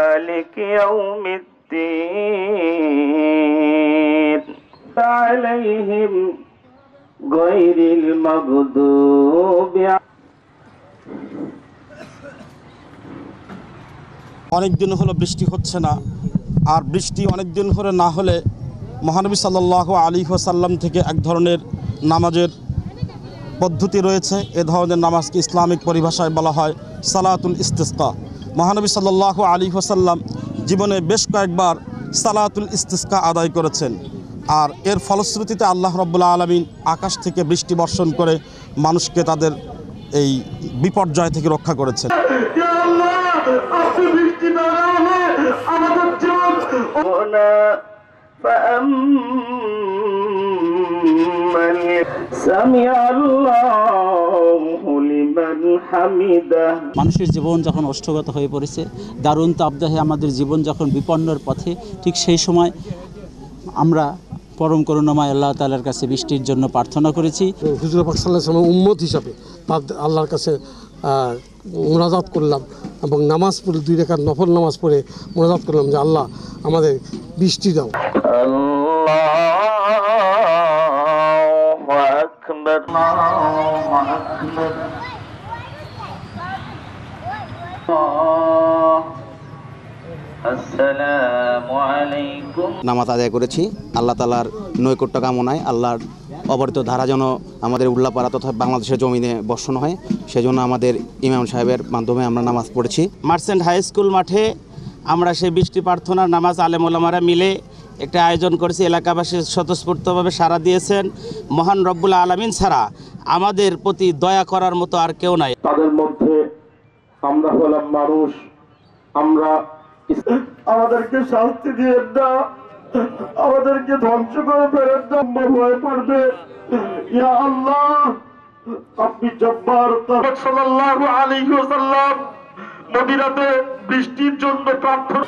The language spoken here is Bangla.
مالك يوم الدين عليهم غير المغضوب অনেক দিন হলো বৃষ্টি হচ্ছে না, আর বৃষ্টি অনেক দিন ধরে না হলে মহানবী সাল্লাল্লাহু আলাইহি ওয়াসাল্লাম থেকে এক ধরনের নামাজের পদ্ধতি রয়েছে। এ ধরনের নামাজকে ইসলামিক পরিভাষায় বলা হয় সালাতুল ইস্তিসকা। মহানবী সাল্লাল্লাহু আলাইহি ওয়াসাল্লাম জীবনে বেশ কয়েকবার সালাতুল ইস্তিসকা আদায় করেছেন, আর এর ফলশ্রুতিতে আল্লাহ রাব্বুল আলামিন আকাশ থেকে বৃষ্টি বর্ষণ করে মানুষকে তাদের এই বিপর্যয় থেকে রক্ষা করেছেন। মানুষের জীবন যখন অষ্টগত হয়ে পড়েছে, দারুণ তাপদাহে আমাদের জীবন যখন বিপন্নর পথে, ঠিক সেই সময় আমরা পরম করুণাময় আল্লাহ তাআলার কাছে বৃষ্টির জন্য প্রার্থনা করেছি। হুজুর পাক সাল্লাল্লাহু আলাইহি ওয়াসাল্লাম উম্মত হিসাবে আল্লাহর কাছে মুনাজাত করলাম এবং নামাজ পড়ে 2 রাকাত নফল নামাজ পড়ে মুনাজাত করলাম যে আল্লাহ আমাদের বৃষ্টি দাও। আল্লাহু আকবার, আল্লাহু আকবার। আসসালামু আলাইকুম। নামাজ আদায় করেছি আল্লাহ তাআলার নৈকট্য কামনায়। আল্লাহর অবরিত ধারা যেন আমাদের উল্লাপাড়া তথা বাংলাদেশের জমিনে বর্ষণ হয়, সেজন্য আমাদের ইমাম সাহেবের মাধ্যমে আমরা নামাজ পড়েছি। মার্চেন্ট হাই স্কুল মাঠে আমরা সেই বৃষ্টি প্রার্থনার নামাজ আলেম ওলামারা মিলে একটা আয়োজন করেছি। এলাকাবাসী স্বতঃস্ফূর্তভাবে সাড়া দিয়েছেন। মহান রব্বুল আলামিন ছাড়া আমাদের প্রতি দয়া করার মতো আর কেউ নাই। তাদের মধ্যে আমরা হলাম মানুষ, আমরা আমাদেরকে শাস্তি দিয়ে না, আমাদেরকে ধ্বংস করে ফেরেন না, ভয় পারবে। ইয়া আল্লাহ, আপনি জব্বার। সাল্লাল্লাহু আলাইহি ওয়াসাল্লাম মদিনাতে বৃষ্টির জন্য প্রার্থনা